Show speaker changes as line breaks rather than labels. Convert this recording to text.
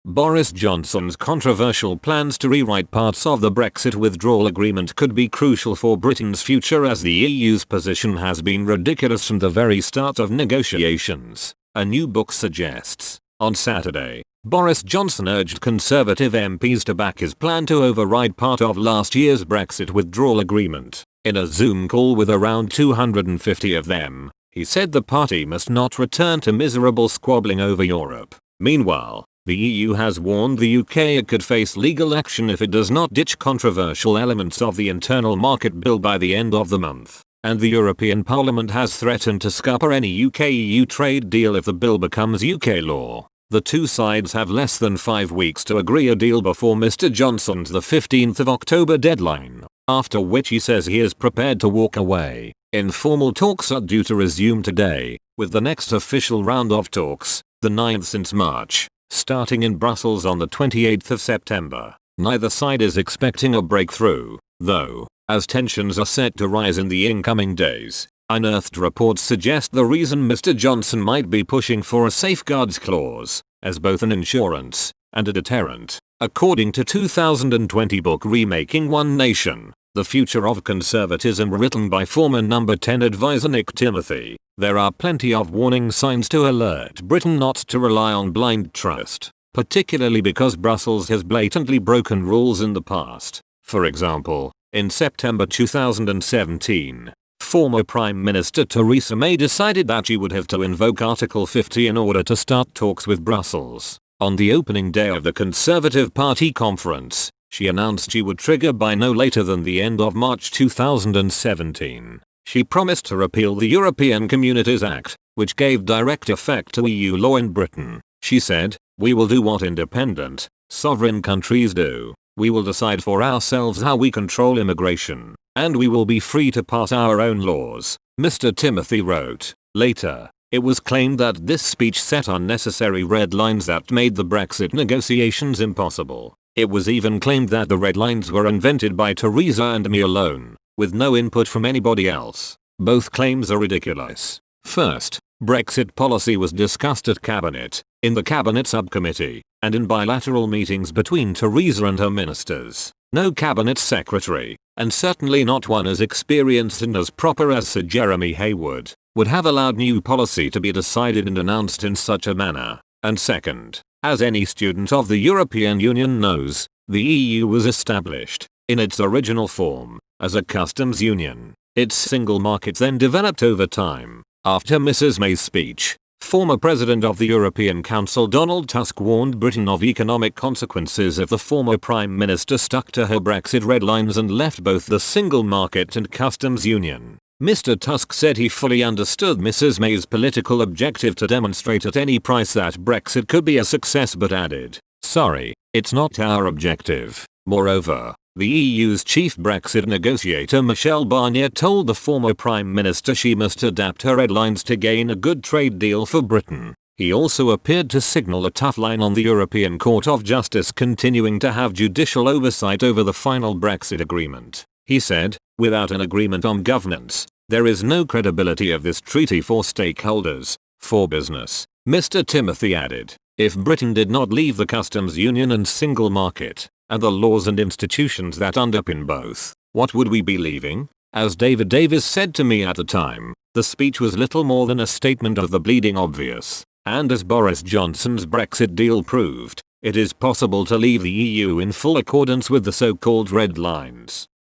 Boris Johnson's controversial plans to rewrite parts of the Brexit withdrawal agreement could be crucial for Britain's future, as the EU's position has been ridiculous from the very start of negotiations, a new book suggests. On Saturday, Boris Johnson urged Conservative MPs to back his plan to override part of last year's Brexit withdrawal agreement. In a Zoom call with around 250 of them, he said the party must not return to miserable squabbling over Europe. Meanwhile, the EU has warned the UK it could face legal action if it does not ditch controversial elements of the internal market bill by the end of the month, and the European Parliament has threatened to scupper any UK-EU trade deal if the bill becomes UK law. The two sides have less than 5 weeks to agree a deal before Mr. Johnson's the 15th of October deadline, after which he says he is prepared to walk away. Informal talks are due to resume today, with the next official round of talks, the 9th since March, starting in Brussels on the 28th of September. Neither side is expecting a breakthrough, though, as tensions are set to rise in the incoming days. Unearthed reports suggest the reason Mr. Johnson might be pushing for a safeguards clause, as both an insurance and a deterrent. According to 2020 book Remaking One Nation, The Future of Conservatism, written by former Number 10 advisor Nick Timothy, there are plenty of warning signs to alert Britain not to rely on blind trust, particularly because Brussels has blatantly broken rules in the past. For example, in September 2017, former Prime Minister Theresa May decided that she would have to invoke Article 50 in order to start talks with Brussels. On the opening day of the Conservative Party conference, she announced she would trigger by no later than the end of March 2017. She promised to repeal the European Communities Act, which gave direct effect to EU law in Britain. She said, "We will do what independent, sovereign countries do. We will decide for ourselves how we control immigration, and we will be free to pass our own laws," Mr. Timothy wrote. Later, it was claimed that this speech set unnecessary red lines that made the Brexit negotiations impossible. It was even claimed that the red lines were invented by Theresa and me alone, with no input from anybody else. Both claims are ridiculous. First, Brexit policy was discussed at Cabinet, in the Cabinet subcommittee, and in bilateral meetings between Theresa and her ministers. No Cabinet secretary, and certainly not one as experienced and as proper as Sir Jeremy Haywood, would have allowed new policy to be decided and announced in such a manner. And second, as any student of the European Union knows, the EU was established, in its original form, as a customs union. Its single market then developed over time. After Mrs. May's speech, former President of the European Council Donald Tusk warned Britain of economic consequences if the former Prime Minister stuck to her Brexit red lines and left both the single market and customs union. Mr. Tusk said he fully understood Mrs. May's political objective to demonstrate at any price that Brexit could be a success, but added, "Sorry, it's not our objective." Moreover, the EU's chief Brexit negotiator Michel Barnier told the former Prime Minister she must adapt her red lines to gain a good trade deal for Britain. He also appeared to signal a tough line on the European Court of Justice continuing to have judicial oversight over the final Brexit agreement. He said, "Without an agreement on governance, there is no credibility of this treaty for stakeholders, for business." Mr. Timothy added, "If Britain did not leave the customs union and single market, and the laws and institutions that underpin both, what would we be leaving?" As David Davis said to me at the time, the speech was little more than a statement of the bleeding obvious, and as Boris Johnson's Brexit deal proved, it is possible to leave the EU in full accordance with the so-called red lines.